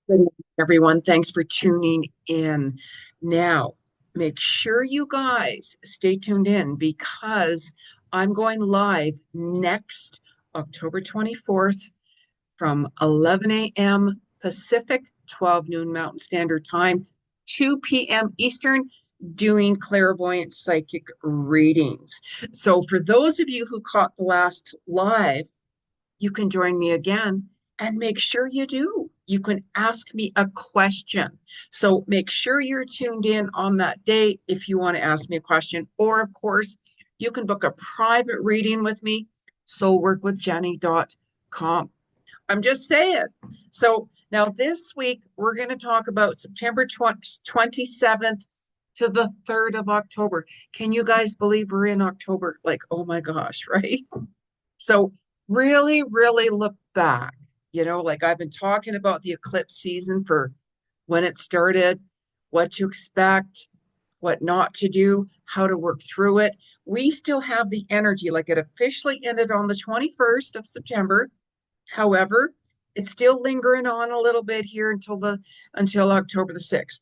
Good evening, everyone. Thanks for tuning in. Now, make sure you guys stay tuned in because I'm going live next October 24th from 11 a.m. Pacific, 12 noon Mountain Standard Time, 2 p.m. Eastern, doing clairvoyant psychic readings. So, for those of you who caught the last live, you can join me again and make sure you do. You can ask me a question. So make sure you're tuned in on that day if you want to ask me a question. Or, of course, you can book a private reading with me, soulworkwithjenny.com. I'm just saying. So now this week, we're going to talk about September 27th to the 3rd of October. Can you guys believe we're in October? Like, oh my gosh, right? So really, really look back. Like I've been talking about the eclipse season for when it started, what to expect, what not to do, how to work through it. We still have the energy, like it officially ended on the 21st of September. However, it's still lingering on a little bit here until October the 6th.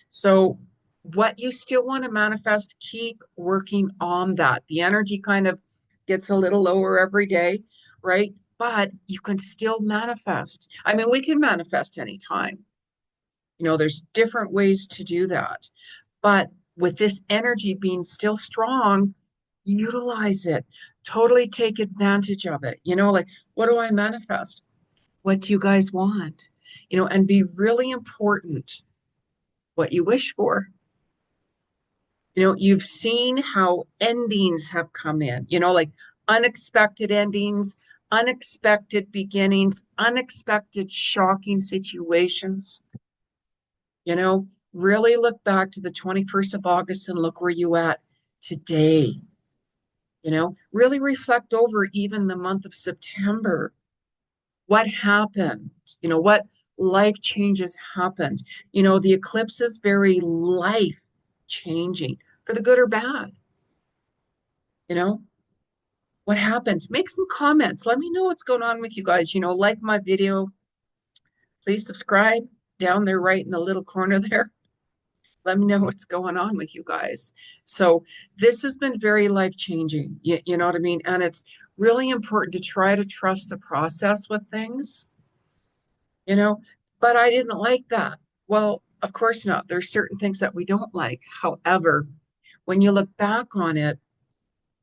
So what you still want to manifest, keep working on that. The energy kind of gets a little lower every day, right? But you can still manifest. I mean, we can manifest anytime. There's different ways to do that. But with this energy being still strong, utilize it. Totally take advantage of it. Like, what do I manifest? What do you guys want? And be really important what you wish for. You've seen how endings have come in, like unexpected endings, unexpected beginnings, unexpected shocking situations. Really look back to the 21st of August and look where you at today. Really reflect over even the month of September. What happened? What life changes happened? The eclipse is very life changing for the good or bad. You know, what happened? Make some comments. Let me know what's going on with you guys. Like my video. Please subscribe down there, right in the little corner there. Let me know what's going on with you guys. So this has been very life changing. You know what I mean? And it's really important to try to trust the process with things, you know, but I didn't like that. Well, of course not. There's certain things that we don't like. However, when you look back on it,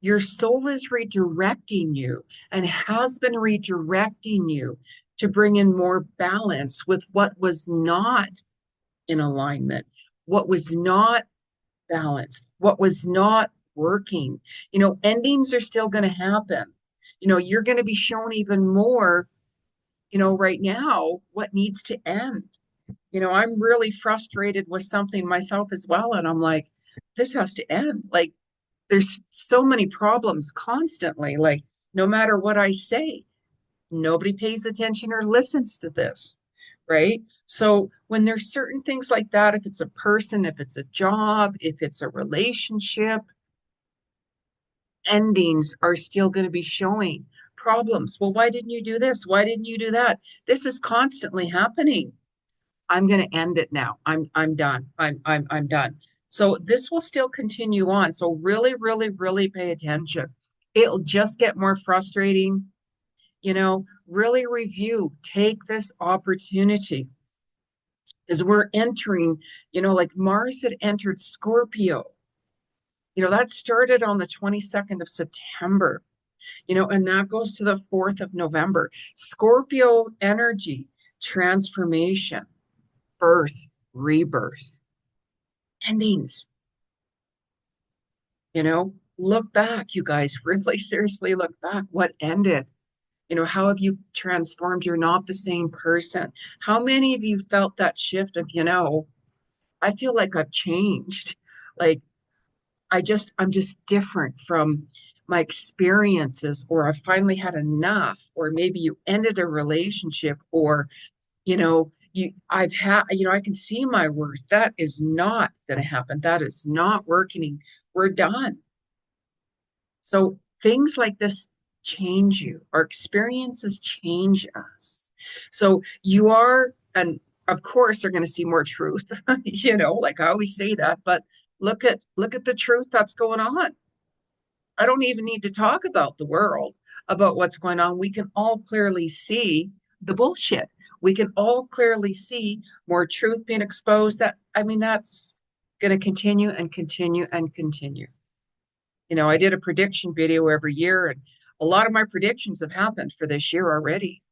your soul is redirecting you and has been redirecting you to bring in more balance with what was not in alignment, what was not balanced, what was not working. Endings are still going to happen. You're going to be shown even more, right now, what needs to end. I'm really frustrated with something myself as well. And I'm like, this has to end. Like, there's so many problems constantly. Like, no matter what I say, nobody pays attention or listens to this. Right. So when there's certain things like that, if it's a person, if it's a job, if it's a relationship, endings are still going to be showing problems. Well, why didn't you do this? Why didn't you do that? This is constantly happening. I'm going to end it now. I'm done. I'm done. So this will still continue on. So really, really, really pay attention. It'll just get more frustrating. Really review. Take this opportunity as we're entering, like Mars had entered Scorpio. That started on the 22nd of September, and that goes to the 4th of November. Scorpio energy, transformation, birth, rebirth, endings. Look back, you guys, really seriously look back. What ended? How have you transformed? You're not the same person. How many of you felt that shift of, I feel like I've changed. Like I'm just different from my experiences, or I finally had enough, or maybe you ended a relationship, or I can see my worth. That is not going to happen. That is not working. We're done. So things like this change you. Our experiences change us. So you are, and Of course, they're going to see more truth, like I always say that, but look at the truth that's going on. I don't even need to talk about the world, about what's going on. We can all clearly see the bullshit. We can all clearly see more truth being exposed. That's going to continue and continue and continue. I did a prediction video every year, and a lot of my predictions have happened for this year already.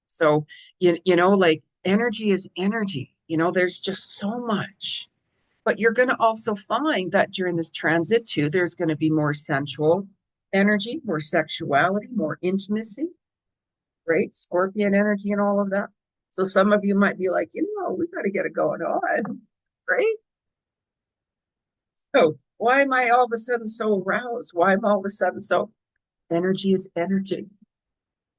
So, like energy is energy. There's just so much. But you're going to also find that during this transit too, there's going to be more sensual energy, more sexuality, more intimacy, right? Scorpion energy and all of that. So some of you might be like, we got to get it going on, right? So why am I all of a sudden so aroused? Why am I all of a sudden so energy is energy?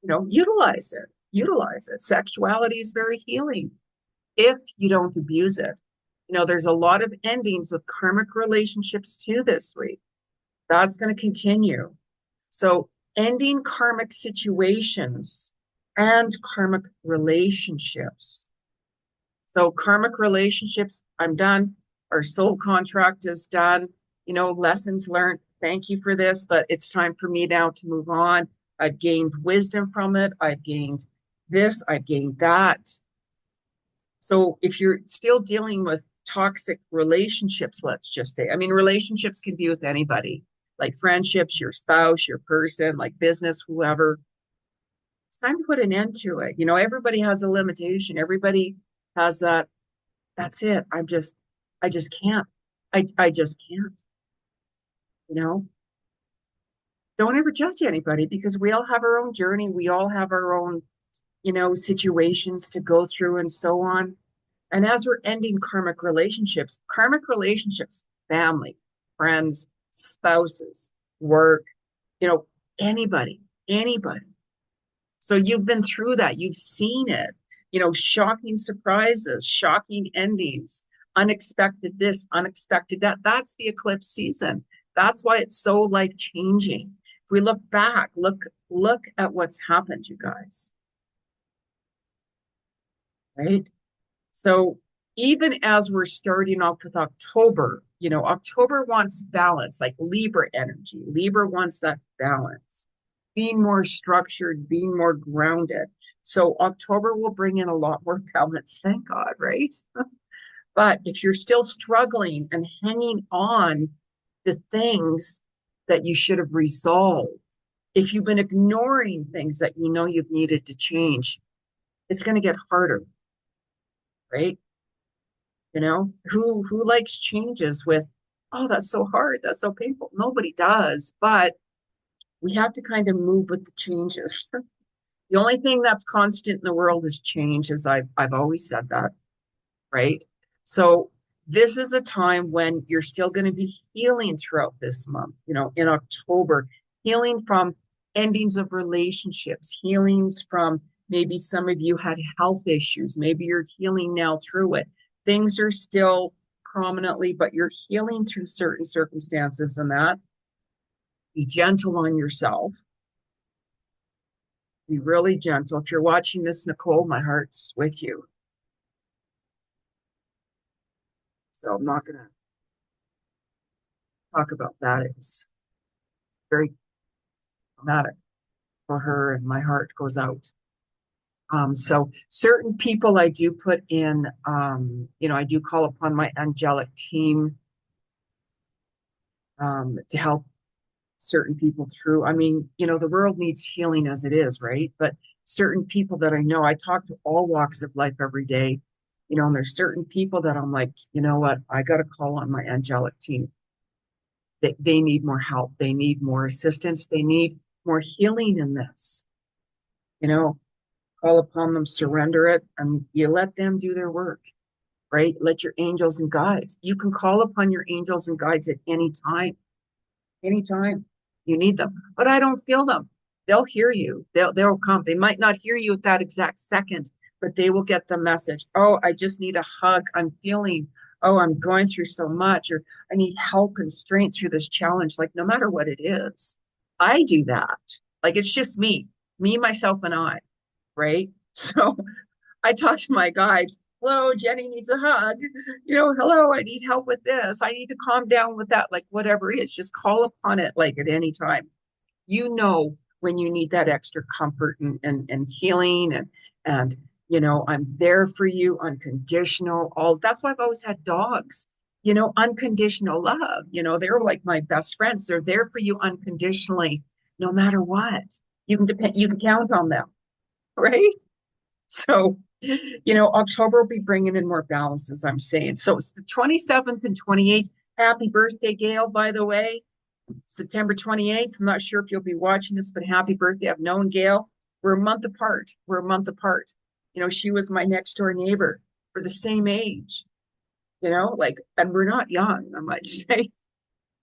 Utilize it. Utilize it. Sexuality is very healing if you don't abuse it. There's a lot of endings with karmic relationships too this week. That's going to continue. So ending karmic situations and karmic relationships. So karmic relationships, I'm done. Our soul contract is done. Lessons learned. Thank you for this, but it's time for me now to move on. I've gained wisdom from it. I've gained this. I've gained that. So if you're still dealing with toxic relationships, let's just say, relationships can be with anybody, like friendships, your spouse, your person, like business, whoever. It's time to put an end to it. Everybody has a limitation. Everybody has that. That's it. I just can't. I just can't. You know, don't ever judge anybody because we all have our own journey. We all have our own, situations to go through and so on. And as we're ending karmic relationships, family, friends, spouses, work, you know, anybody. So you've been through that. You've seen it, shocking surprises, shocking endings, unexpected this, unexpected that. That's the eclipse season. That's why it's so life changing. If we look back, look at what's happened, you guys, right? So even as we're starting off with October, October wants balance, like Libra energy. Libra wants that balance, being more structured, being more grounded. So October will bring in a lot more balance, thank God, right? But if you're still struggling and hanging on to things that you should have resolved, if you've been ignoring things that you've needed to change, it's going to get harder, right? Who likes changes with, oh, that's so hard, that's so painful. Nobody does, but we have to kind of move with the changes. The only thing that's constant in the world is change, as I've always said that, right? So this is a time when you're still going to be healing throughout this month, in October, healing from endings of relationships, healings from maybe some of you had health issues. Maybe you're healing now through it. Things are still prominently, but you're healing through certain circumstances and that. Be gentle on yourself. Be really gentle. If you're watching this, Nicole, my heart's with you. So I'm not going to talk about that. It's very traumatic for her, and my heart goes out. So certain people I do put in, I do call upon my angelic team to help certain people through. The world needs healing as it is, right? But certain people that I know, I talk to all walks of life every day, and there's certain people that I'm like, you know what, I got to call on my angelic team. They need more help. They need more assistance. They need more healing in this, call upon them, surrender it, and you let them do their work, right? Let your angels and guides. You can call upon your angels and guides at any time you need them. But I don't feel them. They'll hear you. They'll come. They might not hear you at that exact second, but they will get the message. Oh, I just need a hug. I'm feeling, oh, I'm going through so much, or I need help and strength through this challenge. Like no matter what it is, I do that. Like it's just me, myself, and I, right? So I talk to my guides. Hello, Jenny needs a hug. Hello, I need help with this. I need to calm down with that. Like whatever it is, just call upon it like at any time. When you need that extra comfort and healing and I'm there for you, unconditional. All that's why I've always had dogs. Unconditional love. They're like my best friends. They're there for you unconditionally, no matter what. You can count on them, right? So, October will be bringing in more balance, as I'm saying. So it's the 27th and 28th. Happy birthday, Gail, by the way. September 28th. I'm not sure if you'll be watching this, but happy birthday. I've known Gail. We're a month apart. We're a month apart. She was my next door neighbor. We're the same age, and we're not young, I might say,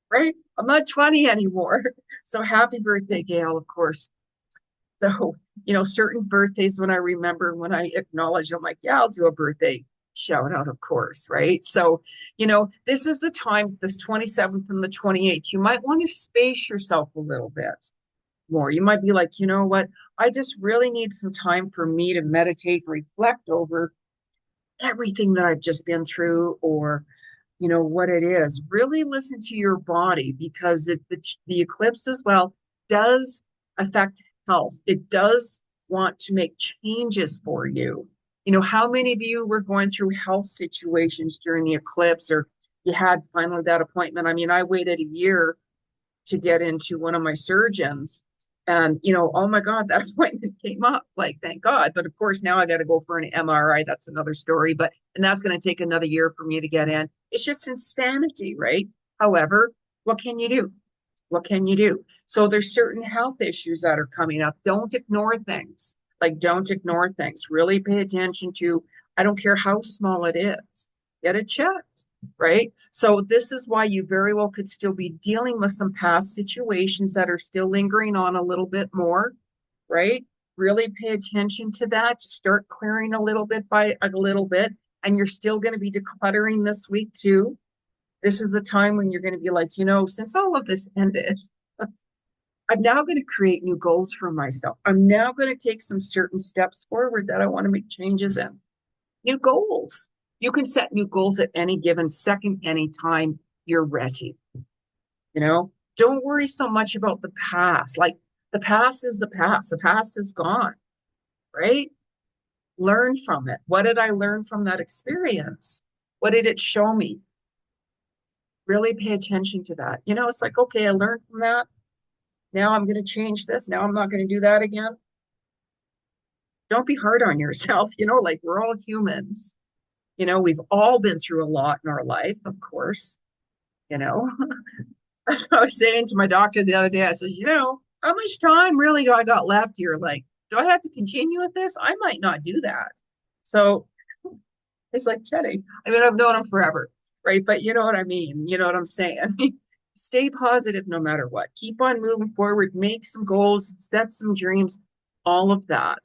right? I'm not 20 anymore. So happy birthday, Gail, of course. So, certain birthdays when I remember, when I acknowledge, I'm like, yeah, I'll do a birthday shout out, of course, right? So, this is the time, this 27th and the 28th, you might want to space yourself a little bit more. You might be like, you know what? I just really need some time for me to meditate, reflect over everything that I've just been through, or what it is. Really listen to your body, because the eclipse as well does affect health. It does want to make changes for you. How many of you were going through health situations during the eclipse, or you had finally that appointment? I mean, I waited a year to get into one of my surgeons. And, oh my God, that appointment came up. Like, thank God. But of course, now I got to go for an MRI. That's another story. And that's going to take another year for me to get in. It's just insanity, right? However, what can you do? What can you do? So there's certain health issues that are coming up. Don't ignore things. Like, don't ignore things. Really pay attention to, I don't care how small it is, get it checked, right? So this is why you very well could still be dealing with some past situations that are still lingering on a little bit more, right? Really pay attention to that. Just start clearing a little bit by a little bit. And you're still going to be decluttering this week too. This is the time when you're going to be like, since all of this ended, I'm now going to create new goals for myself. I'm now going to take some certain steps forward that I want to make changes in. New goals. You can set new goals at any given second, anytime you're ready. Don't worry so much about the past. Like, the past is the past. The past is gone, right? Learn from it. What did I learn from that experience? What did it show me? Really pay attention to that. It's like, okay, I learned from that. Now I'm going to change this. Now I'm not going to do that again. Don't be hard on yourself. Like, we're all humans. We've all been through a lot in our life, of course. you know. That's what I was saying to my doctor the other day. I said, how much time really do I got left here? Like, do I have to continue with this? I might not do that. So it's like, Jenny, I mean, I've known him forever, right? But you know what I mean? You know what I'm saying? I mean, stay positive no matter what. Keep on moving forward, make some goals, set some dreams, all of that,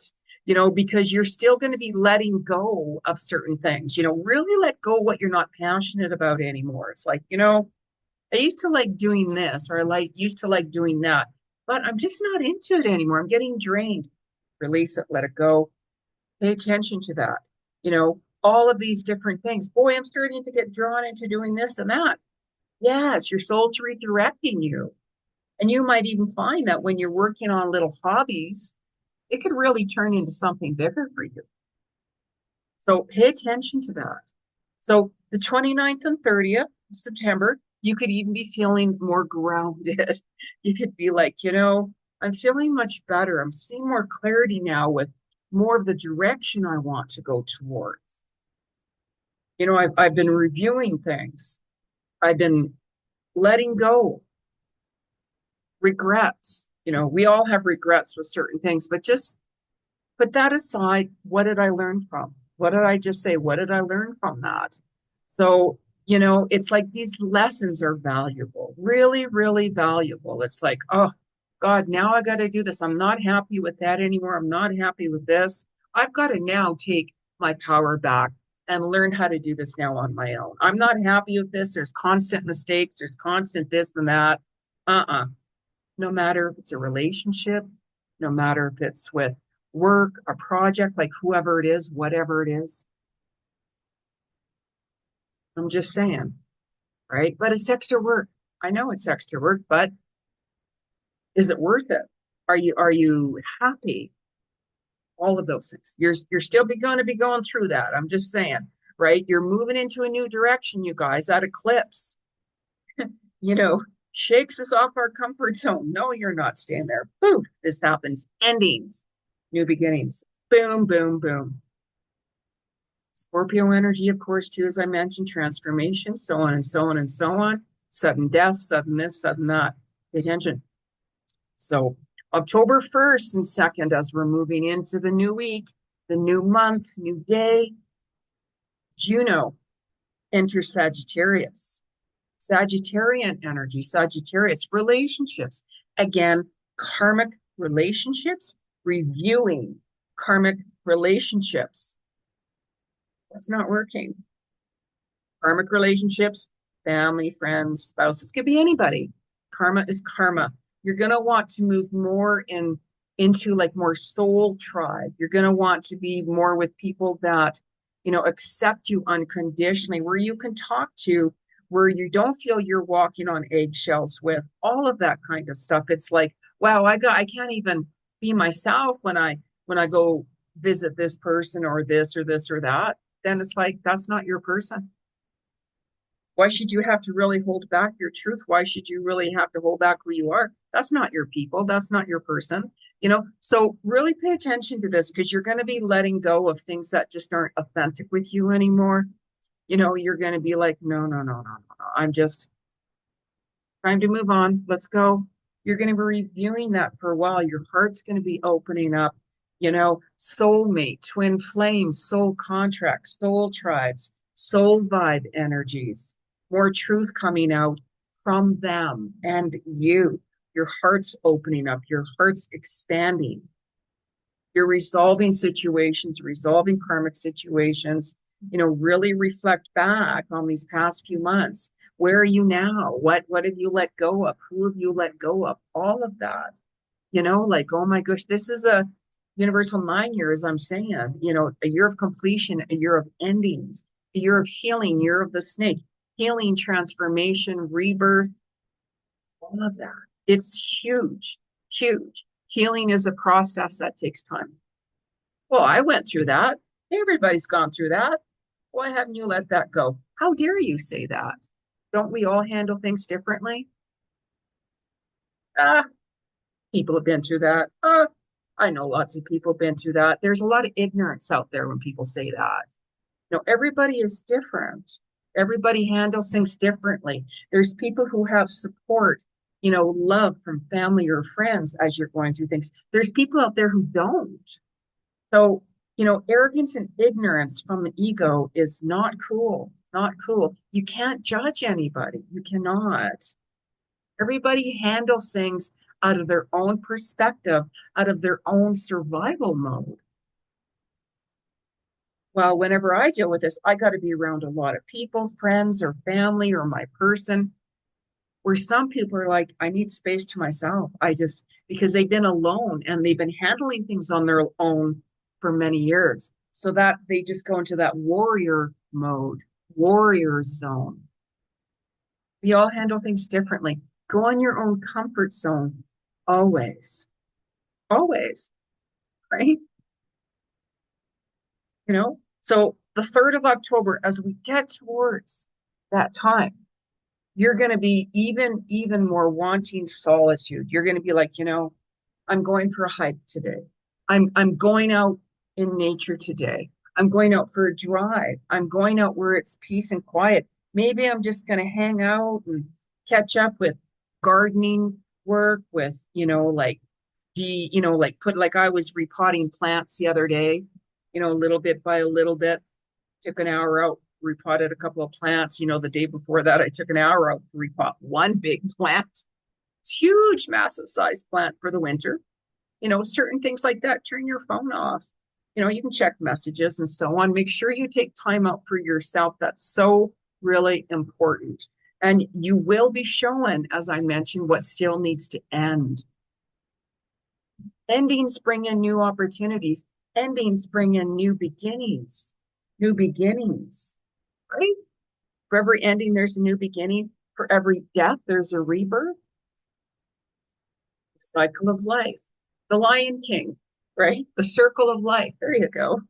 because you're still going to be letting go of certain things, really let go what you're not passionate about anymore. It's like, I used to like doing this, or used to like doing that, but I'm just not into it anymore. I'm getting drained. Release it, let it go. Pay attention to that. All of these different things. Boy, I'm starting to get drawn into doing this and that. Yes, your soul's redirecting you. And you might even find that when you're working on little hobbies, it could really turn into something bigger for you. So pay attention to that. So the 29th and 30th of September, you could even be feeling more grounded. You could be like, I'm feeling much better. I'm seeing more clarity now with more of the direction I want to go towards. I've been reviewing things. I've been letting go. Regrets. We all have regrets with certain things, but just put that aside. What did I learn from? What did I just say? What did I learn from that? So, it's like these lessons are valuable, really, really valuable. It's like, oh God, now I got to do this. I'm not happy with that anymore. I'm not happy with this. I've got to now take my power back and learn how to do this now on my own. I'm not happy with this. There's constant mistakes. There's constant this and that. No matter if it's a relationship, no matter if it's with work, a project, like whoever it is, whatever it is. I'm just saying, right? But it's extra work. I know it's extra work, but is it worth it? Are you happy? All of those things. You're still going to be going through that. I'm just saying, right? You're moving into a new direction, you guys. That eclipse, you know, shakes us off our comfort zone. No, you're not staying there. Boom, this happens. Endings, new beginnings. Boom, boom, boom. Scorpio energy, of course, too, as I mentioned, transformation, so on and so on and so on. Sudden death, sudden this, sudden that. Pay attention. So October 1st and 2nd, as we're moving into the new week, the new month, new day, Juno enters Sagittarius. Sagittarian energy, Sagittarius, relationships. Again, karmic relationships, reviewing karmic relationships. That's not working. Karmic relationships, family, friends, spouses, could be anybody. Karma is karma. You're going to want to move more into like more soul tribe. You're going to want to be more with people that, accept you unconditionally, where you can talk to, where you don't feel you're walking on eggshells with all of that kind of stuff. It's like, wow, I can't even be myself when I go visit this person or this or this or that. Then it's like, that's not your person. Why should you have to really hold back your truth? Why should you really have to hold back who you are? That's not your people. That's not your person. So really pay attention to this, because you're going to be letting go of things that just aren't authentic with you anymore. You're going to be like, no, no, no, no, no, no. I'm just time to move on. Let's go. You're going to be reviewing that for a while. Your heart's going to be opening up, soulmate, twin flame, soul contracts, soul tribes, soul vibe energies, more truth coming out from them and you. Your heart's opening up, your heart's expanding. You're resolving situations, resolving karmic situations, really reflect back on these past few months. Where are you now? What have you let go of? Who have you let go of? All of that. Like, oh my gosh, this is a universal 9 years, I'm saying, a year of completion, a year of endings, a year of healing, year of the snake, healing, transformation, rebirth, all of that. It's huge, huge. Healing is a process that takes time. Well, I went through that. Everybody's gone through that. Why haven't you let that go? How dare you say that? Don't we all handle things differently? Ah, people have been through that. I know lots of people have been through that. There's a lot of ignorance out there when people say that. Everybody is different. Everybody handles things differently. There's people who have support, love from family or friends as you're going through things. There's people out there who don't. So, arrogance and ignorance from the ego is not cool, not cool. You can't judge anybody. You cannot. Everybody handles things out of their own perspective, out of their own survival mode. Well, whenever I deal with this, I got to be around a lot of people, friends or family or my person, where some people are like, I need space to myself. Because they've been alone and they've been handling things on their own for many years. So that they just go into that warrior mode, warrior zone. We all handle things differently. Go in your own comfort zone always, always, right? So the 3rd of October, as we get towards that time, you're going to be even more wanting solitude. You're going to be like, I'm going for a hike today. I'm going out in nature today. I'm going out for a drive. I'm going out where it's peace and quiet. Maybe I'm just going to hang out and catch up with gardening work, with, I was repotting plants the other day, a little bit by a little bit. Took an hour out, repotted a couple of plants. The day before that, I took an hour out to repot one big plant. It's huge, massive size plant for the winter. Certain things like that, turn your phone off. You can check messages and so on. Make sure you take time out for yourself. That's so really important. And you will be shown, as I mentioned, what still needs to end. Endings bring in new opportunities. Endings bring in new beginnings. New beginnings, right? For every ending, there's a new beginning. For every death, there's a rebirth. Cycle of life. The Lion King, right? The circle of life. There you go.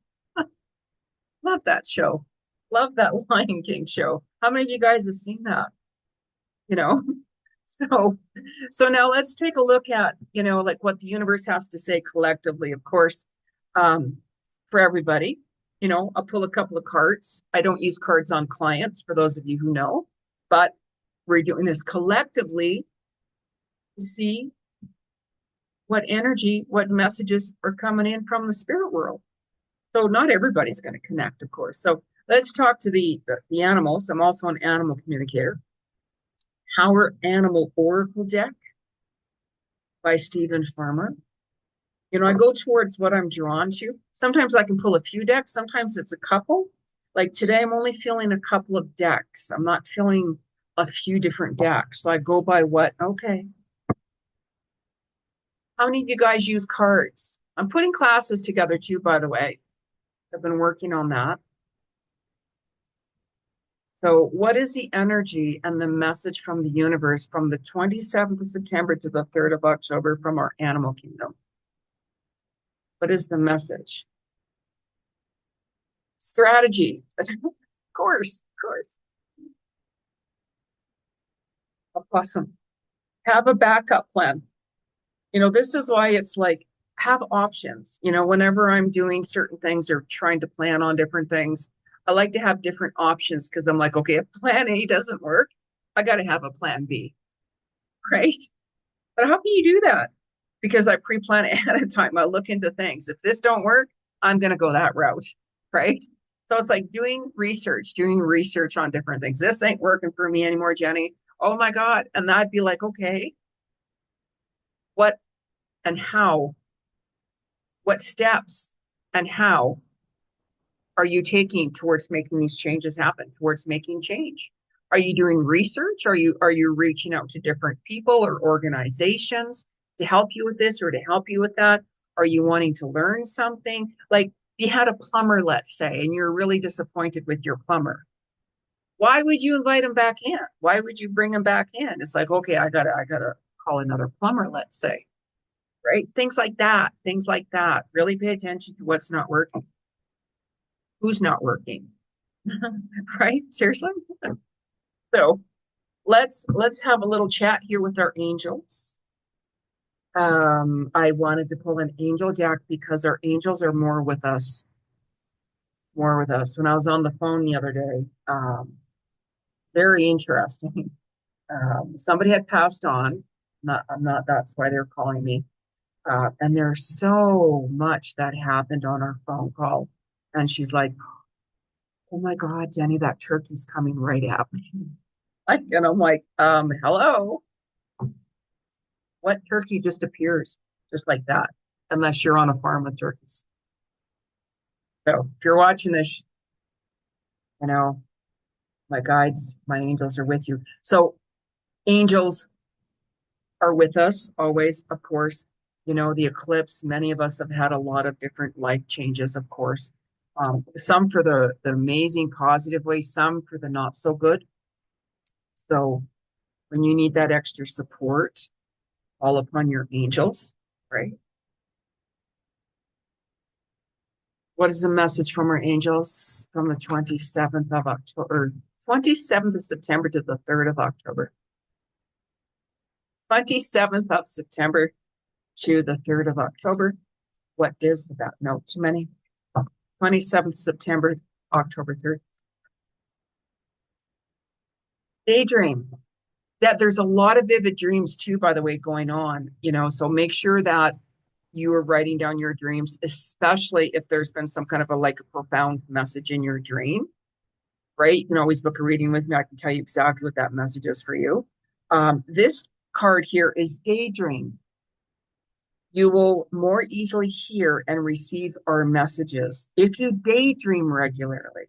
Love that show. Love that Lion King show. How many of you guys have seen that? You know? So, so now let's take a look at, like what the universe has to say collectively, of course, um, for everybody. I'll pull a couple of cards. I don't use cards on clients, for those of you who know, but we're doing this collectively to see what energy, what messages are coming in from the spirit world. So not everybody's going to connect, of course. So let's talk to the animals. I'm also an animal communicator. Our Animal Oracle deck by Stephen Farmer. I go towards what I'm drawn to. Sometimes I can pull a few decks. Sometimes it's a couple. Like today, I'm only feeling a couple of decks. I'm not feeling a few different decks. So I go by what, okay. How many of you guys use cards? I'm putting classes together too, by the way. I've been working on that. So what is the energy and the message from the universe from the 27th of September to the 3rd of October from our animal kingdom? What is the message? Strategy. Of course, of course. Awesome. Have a backup plan. This is why it's like have options. Whenever I'm doing certain things or trying to plan on different things, I like to have different options because I'm like, okay, if plan A doesn't work, I got to have a plan B, right? But how can you do that? Because I pre-plan ahead of time. I look into things. If this don't work, I'm going to go that route, right? So it's like doing research on different things. This ain't working for me anymore, Jenny. Oh my God. And that'd be like, okay, what and how, what steps and how are you taking towards making these changes happen, towards making change? Are you doing research? Are you reaching out to different people or organizations to help you with this or to help you with that? Are you wanting to learn something? Like you had a plumber, let's say, and you're really disappointed with your plumber. Why would you invite him back in? Why would you bring him back in? It's like, okay, I gotta call another plumber, let's say. Right? Things like that. Things like that. Really pay attention to what's not working. Who's not working? Right? Seriously? So let's have a little chat here with our angels. I wanted to pull an angel deck because our angels are more with us, more with us. When I was on the phone the other day, very interesting. Somebody had passed on. I'm not. That's why they're calling me. And there's so much that happened on our phone call, and she's like, "Oh my God, Jenny, that turkey's coming right at me." And I'm like, hello. What turkey just appears just like that, unless you're on a farm with turkeys. So if you're watching this, you know, my guides, my angels are with you. So angels are with us always, of course. The eclipse, many of us have had a lot of different life changes, of course. Some for the amazing positive way, some for the not so good. So when you need that extra support, call upon your angels, right? What is the message from our angels from the 27th of October, 27th of September to the 3rd of October? 27th of September to the 3rd of October. What is that? No, too many. 27th September, October 3rd. Daydream. That there's a lot of vivid dreams too, by the way, going on, so make sure that you are writing down your dreams, especially if there's been some kind of a profound message in your dream, right? You can always book a reading with me. I can tell you exactly what that message is for you. This card here is Daydream. You will more easily hear and receive our messages if you daydream regularly.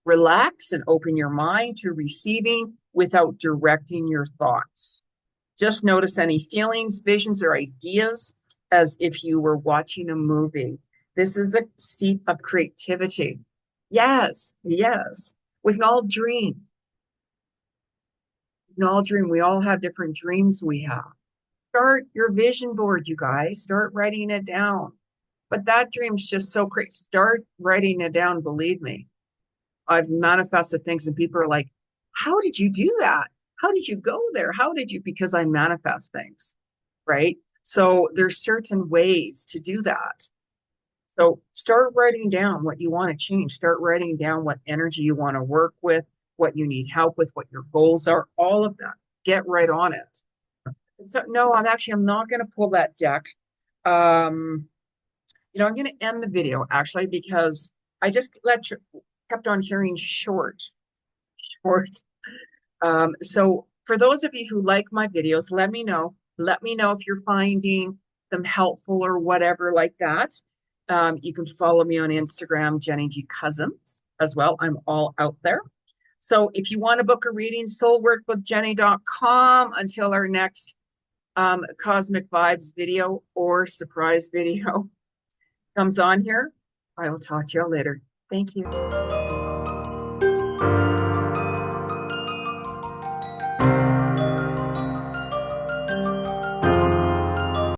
Relax and open your mind to receiving without directing your thoughts. Just notice any feelings, visions, or ideas as if you were watching a movie. This is a seat of creativity. Yes, yes. We can all dream. We can all dream. We all have different dreams we have. Start your vision board, you guys. Start writing it down. But that dream's just so great. Start writing it down, believe me. I've manifested things and people are like, how did you do that? How did you go there? How did you? Because I manifest things, right? So there's certain ways to do that. So start writing down what you want to change. Start writing down what energy you want to work with, what you need help with, what your goals are, all of that. Get right on it. So no, I'm not going to pull that deck. Um, I'm going to end the video actually because I just kept on hearing short. So for those of you who like my videos, let me know. Let me know if you're finding them helpful or whatever like that. You can follow me on Instagram, Jenny G Cousins as well. I'm all out there. So if you want to book a reading, soulworkwithjenny.com. Until our next Cosmic Vibes video or surprise video comes on here, I will talk to you all later. Thank you.